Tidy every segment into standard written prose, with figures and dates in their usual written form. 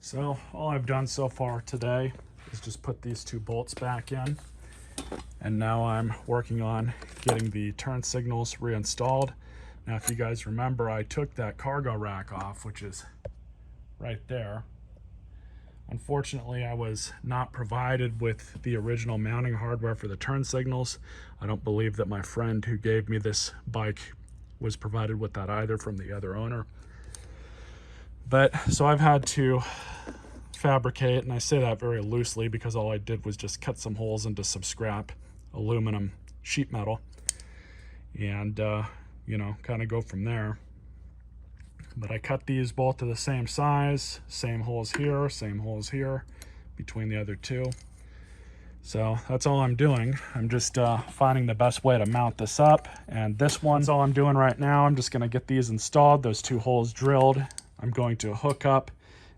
So all I've done so far today is just put these two bolts back in, and now I'm working on getting the turn signals reinstalled. Now if you guys remember, I took that cargo rack off, which is right there. Unfortunately, I was not provided with the original mounting hardware for the turn signals. I don't believe that my friend who gave me this bike was provided with that either from the other owner. But so I've had to fabricate, and I say that very loosely because all I did was just cut some holes into some scrap aluminum sheet metal and you know, kind of go from there. But I cut these both to the same size, same holes here between the other two. So that's all I'm doing. I'm just finding the best way to mount this up, and this one's all I'm doing right now. I'm just going to get these installed, those two holes drilled. I'm going to hook up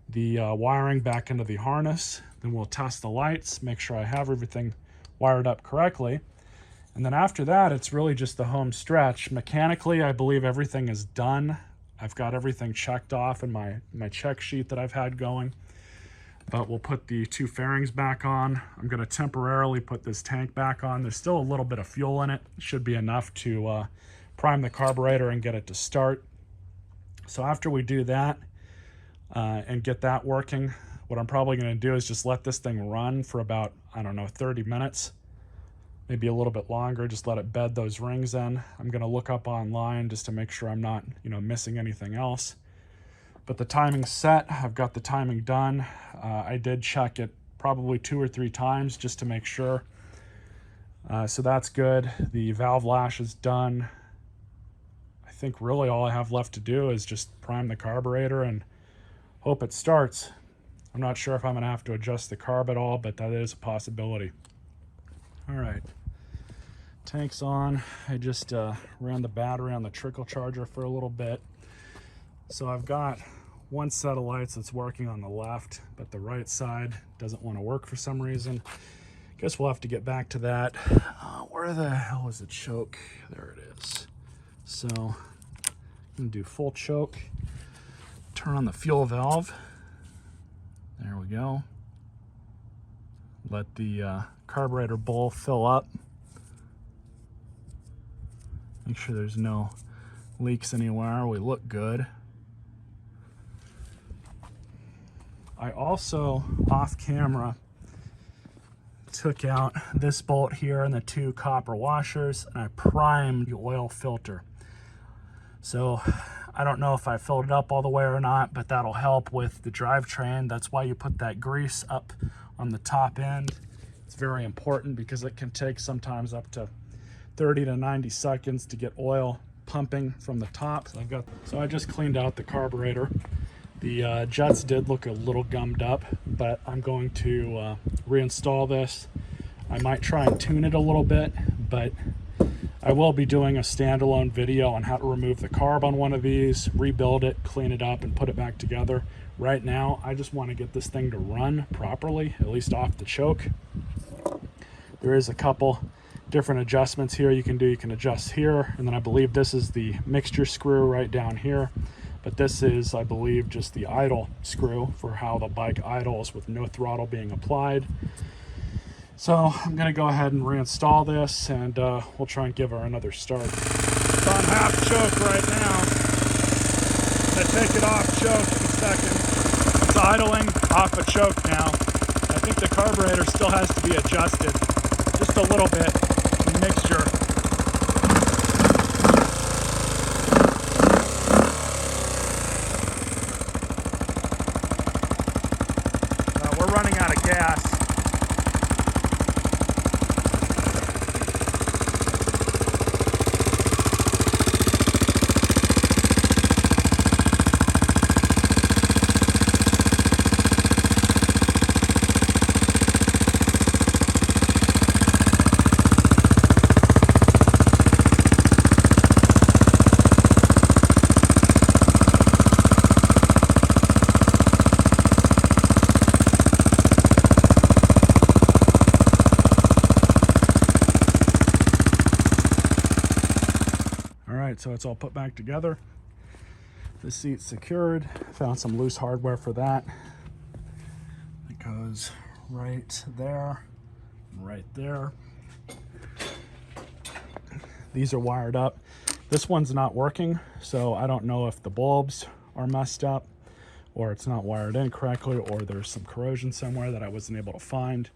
the wiring back into the harness. Then we'll test the lights, make sure I have everything wired up correctly. And then after that, it's really just the home stretch. Mechanically, I believe everything is done. I've got everything checked off in my check sheet that I've had going. But we'll put the two fairings back on. I'm going to temporarily put this tank back on. There's still a little bit of fuel in it. It should be enough to prime the carburetor and get it to start. So after we do that and get that working, what I'm probably going to do is just let this thing run for about, I don't know, 30 minutes, maybe a little bit longer. Just let it bed those rings in. I'm going to look up online just to make sure I'm not, you know, missing anything else. But the timing's set. I've got the timing done. I did check it probably 2 or 3 times just to make sure. So that's good. The valve lash is done. I think really all I have left to do is just prime the carburetor and hope it starts. I'm not sure if I'm gonna have to adjust the carb at all, but that is a possibility. All right, tank's on. I just ran the battery on the trickle charger for a little bit. So I've got one set of lights that's working on the left, but the right side doesn't want to work for some reason. Guess we'll have to get back to that. Where the hell is the choke? There it is. So I'm gonna do full choke, turn on the fuel valve. There we go. Let the carburetor bowl fill up. Make sure there's no leaks anywhere. We look good. I also, off camera, took out this bolt here and the 2 copper washers, and I primed the oil filter. So I don't know if I filled it up all the way or not, but that'll help with the drivetrain. That's why you put that grease up on the top end. It's very important because it can take sometimes up to 30 to 90 seconds to get oil pumping from the top. So I just cleaned out the carburetor. The jets did look a little gummed up, but I'm going to reinstall this. I might try and tune it a little bit, but I will be doing a standalone video on how to remove the carb on one of these, rebuild it, clean it up, and put it back together. Right now, I just want to get this thing to run properly, at least off the choke. There is a couple different adjustments here you can do. You can adjust here, and then I believe this is the mixture screw right down here. But this is, I believe, just the idle screw for how the bike idles with no throttle being applied. So I'm going to go ahead and reinstall this, and we'll try and give her another start. It's on half choke right now. I'm going to take it off choke in a second. It's idling off a choke now. I think the carburetor still has to be adjusted just a little bit. The mixture. We're running out of gas. So it's all put back together. The seat's secured. Found some loose hardware for that. goes right there, right there. These are wired up. This one's not working, so I don't know if the bulbs are messed up or it's not wired in correctly or there's some corrosion somewhere that I wasn't able to find.